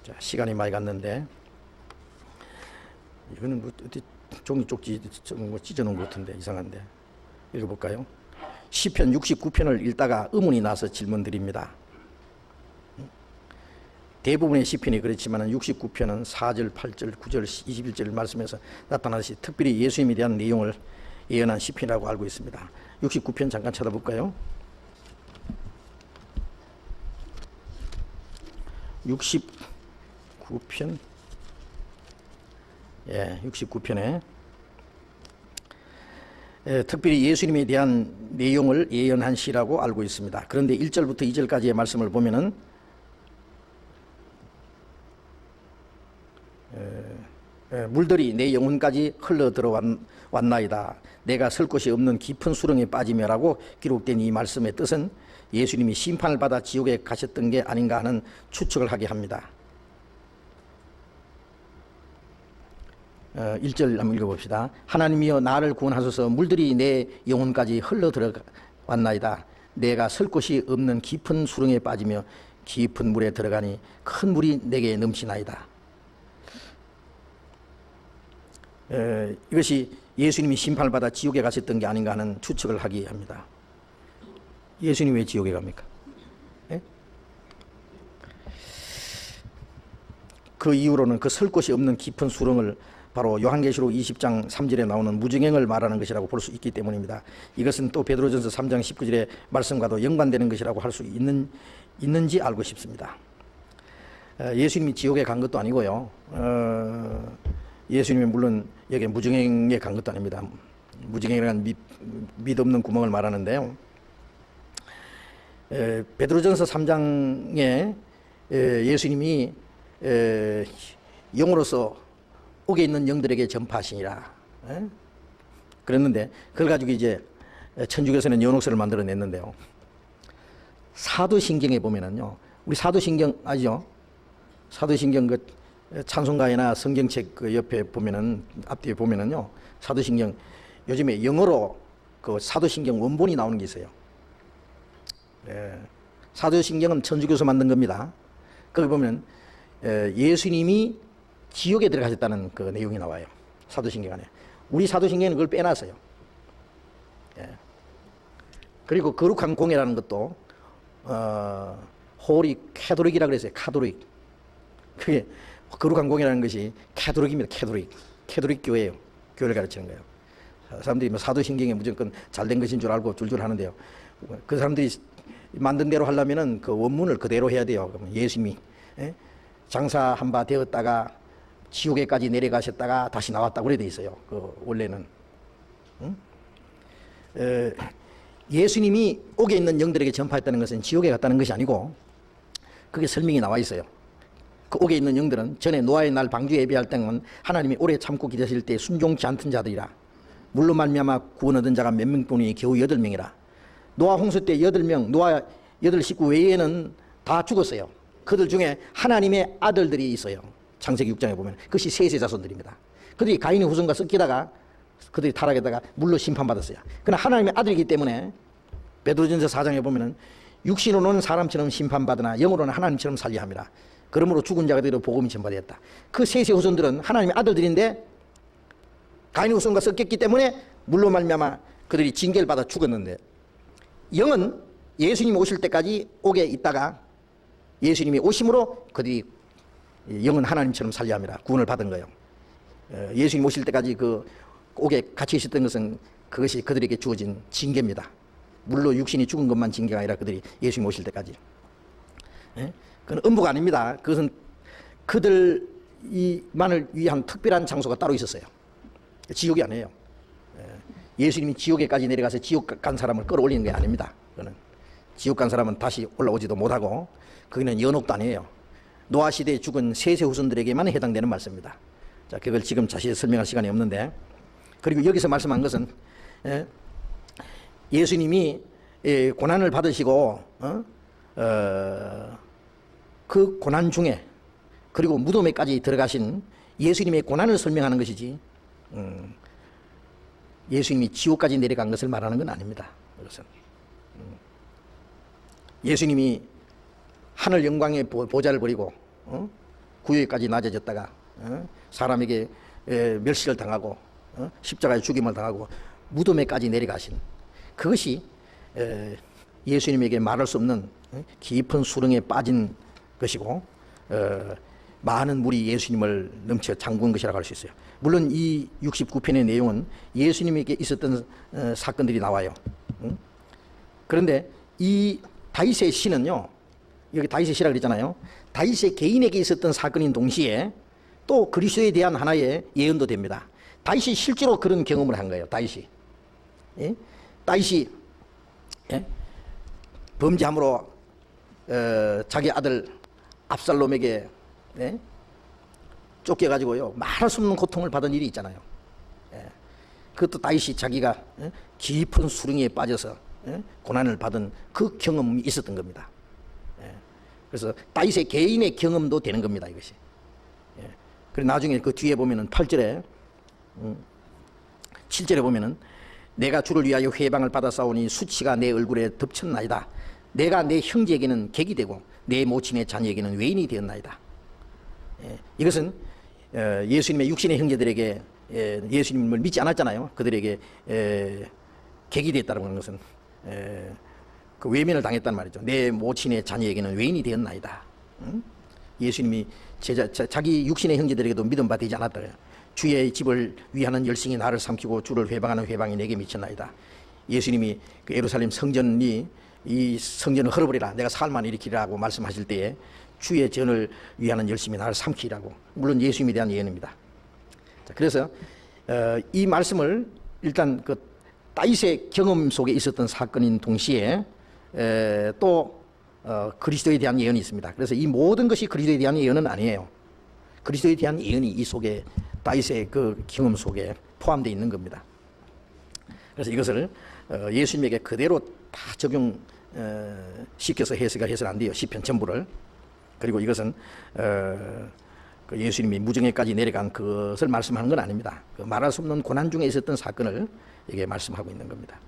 자, 시간이 많이 갔는데 이거는 뭐 어디 종이 쪽지 뭐 찢어놓은 것 같은데 이상한데 읽어볼까요? 시편 69편을 읽다가 의문이 나서 질문 드립니다. 대부분의 시편이 그렇지만 69편은 4절, 8절, 9절, 21절 말씀에서 나타나듯이 특별히 예수님에 대한 내용을 예언한 시편이라고 알고 있습니다. 69편 잠깐 찾아볼까요? 69편, 예, 69편에 특별히 예수님에 대한 내용을 예언한 시라고 알고 있습니다. 그런데 1절부터 2절까지의 말씀을 보면은 물들이 내 영혼까지 흘러 들어왔나이다. 내가 설 곳이 없는 깊은 수렁에 빠지며라고 기록된 이 말씀의 뜻은 예수님이 심판을 받아 지옥에 가셨던 게 아닌가 하는 추측을 하게 합니다. 1절 한번 읽어봅시다. 하나님이여 나를 구원하소서. 물들이 내 영혼까지 흘러 들어왔나이다. 내가 설 곳이 없는 깊은 수렁에 빠지며 깊은 물에 들어가니 큰 물이 내게 넘치나이다. 이것이 예수님이 심판을 받아 지옥에 가셨던 게 아닌가 하는 추측을 하게 합니다. 예수님 왜 지옥에 갑니까? 예? 그 이후로는 그 설 곳이 없는 깊은 수렁을 바로 요한계시록 20장 3절에 나오는 무증행을 말하는 것이라고 볼 수 있기 때문입니다. 이것은 또 베드로전서 3장 19절의 말씀과도 연관되는 것이라고 할 수 있는지 알고 싶습니다. 예수님이 지옥에 간 것도 아니고요. 예수님이 물론 여기 무증행에 간 것도 아닙니다. 무증행이라는 믿없는 구멍을 말하는데요. 베드로전서 3장에 예수님이 영으로서 옥에 있는 영들에게 전파하시니라 그랬는데 그걸 가지고 이제 천주교에서는 연옥서를 만들어냈는데요. 사도신경에 보면은요, 우리 사도신경 아시죠? 사도신경 그 찬송가이나 성경책 그 옆에 보면은 앞뒤에 보면은요, 사도신경 요즘에 영어로 그 사도신경 원본이 나오는 게 있어요. 사도신경은 천주교에서 만든 겁니다. 거기 보면 예수님이 지옥에 들어가셨다는 그 내용이 나와요. 사도신경 안에. 우리 사도신경은 그걸 빼놨어요. 그리고 거룩한 공예라는 것도 홀이 캐도릭이라고 그랬어요. 카도릭. 그게 거룩한 공예라는 것이 캐도릭입니다. 캐도릭 교회예요. 교회를 가르치는 거예요. 사람들이 뭐 사도신경에 무조건 잘된 것인 줄 알고 줄줄 하는데요. 그 사람들이 만든 대로 하려면은 그 원문을 그대로 해야 돼요. 그러면 예수님이 장사한 바 되었다가 지옥에까지 내려가셨다가 다시 나왔다고 그래 돼 있어요. 그 원래는 예수님이 옥에 있는 영들에게 전파했다는 것은 지옥에 갔다는 것이 아니고 그게 설명이 나와 있어요. 그 옥에 있는 영들은 전에 노아의 날 방주 예배할 때는 하나님이 오래 참고 기다리실 때 순종치 않던 자들이라. 물로 말미암아 구원 얻은 자가 몇 명뿐이니 겨우 8명이라. 노아 홍수 때 8명, 노아 8식구 외에는 다 죽었어요. 그들 중에 하나님의 아들들이 있어요. 창세기 6장에 보면 그것이 셋의 자손들입니다. 그들이 가인의 후손과 섞이다가 그들이 타락에다가 물로 심판받았어요. 그러나 하나님의 아들이기 때문에 베드로전서 4장에 보면은 육신으로는 사람처럼 심판받으나 영으로는 하나님처럼 살려 함이라. 그러므로 죽은 자가 되어 복음이 전파되었다. 그 셋의 후손들은 하나님의 아들들인데 가인의 후손과 섞였기 때문에 물로 말미암아 그들이 징계를 받아 죽었는데, 영은 예수님이 오실 때까지 옥에 있다가 예수님이 오심으로 그들이 영은 하나님처럼 살려 함이라 구원을 받은 거예요. 예수님 오실 때까지 그 옥에 갇혀 있었던 것은 그것이 그들에게 주어진 징계입니다. 물로 육신이 죽은 것만 징계가 아니라 그들이 예수님 오실 때까지. 그건 음부가 아닙니다. 그것은 그들만을 위한 특별한 장소가 따로 있었어요. 지옥이 아니에요. 예수님이 지옥에까지 내려가서 지옥 간 사람을 끌어올리는 게 아닙니다. 그거는 지옥 간 사람은 다시 올라오지도 못하고 거기는 연옥도 아니에요. 노아 시대에 죽은 셋의 후손들에게만 해당되는 말씀입니다. 자, 그걸 지금 자세히 설명할 시간이 없는데, 그리고 여기서 말씀한 것은 예수님이 고난을 받으시고 그 고난 중에 그리고 무덤에까지 들어가신 예수님의 고난을 설명하는 것이지 예수님이 지옥까지 내려간 것을 말하는 건 아닙니다. 그것은 예수님이 하늘 영광의 보좌를 버리고 구유에까지 낮아졌다가 사람에게 멸시를 당하고 십자가에 죽임을 당하고 무덤에까지 내려가신 그것이 예수님에게 말할 수 없는 깊은 수렁에 빠진 것이고 많은 물이 예수님을 넘쳐 잠근 것이라고 할 수 있어요. 물론 이 69편의 내용은 예수님에게 있었던 사건들이 나와요. 그런데 이 다윗의 시는요, 여기 다윗의 시라고 그랬잖아요. 다윗의 개인에게 있었던 사건인 동시에 또 그리스도에 대한 하나의 예언도 됩니다. 다윗이 실제로 그런 경험을 한 거예요. 다윗이 범죄함으로 자기 아들 압살롬에게 쫓겨가지고요 말할 수 없는 고통을 받은 일이 있잖아요. 그것도 다윗이 자기가 깊은 수렁에 빠져서 고난을 받은 그 경험이 있었던 겁니다. 그래서 다윗의 개인의 경험도 되는 겁니다, 이것이. 그리고 나중에 그 뒤에 보면은 8절에 7절에 보면은 내가 주를 위하여 회방을 받아 싸우니 수치가 내 얼굴에 덮쳤나이다. 내가 내 형제에게는 객이 되고 내 모친의 자녀에게는 외인이 되었나이다. 이것은 예수님의 육신의 형제들에게 예수님을 믿지 않았잖아요. 그들에게 객이 됐다는 하는 것은 그 외면을 당했단 말이죠. 내 모친의 자녀에게는 외인이 되었나이다. 예수님이 자기 육신의 형제들에게도 믿음 바 되지 않았다. 주의 집을 위하는 열심히 나를 삼키고 주를 회방하는 회방이 내게 미쳤나이다. 예수님이 그 예루살렘 성전이 이 성전을 헐어버리라, 내가 살만 일으키라고 말씀하실 때에 주의 전을 위하는 열심히 나를 삼키라고, 물론 예수님에 대한 예언입니다. 자, 그래서 이 말씀을 일단 그 다윗의 경험 속에 있었던 사건인 동시에 또 그리스도에 대한 예언이 있습니다. 그래서 이 모든 것이 그리스도에 대한 예언은 아니에요. 그리스도에 대한 예언이 이 속에 다윗의 그 경험 속에 포함되어 있는 겁니다. 그래서 이것을 예수님에게 그대로 다 적용시켜서 해석을 안 돼요. 시편 전부를. 그리고 이것은 그 예수님이 무정에까지 내려간 그것을 말씀하는 건 아닙니다. 그 말할 수 없는 고난 중에 있었던 사건을 이게 말씀하고 있는 겁니다.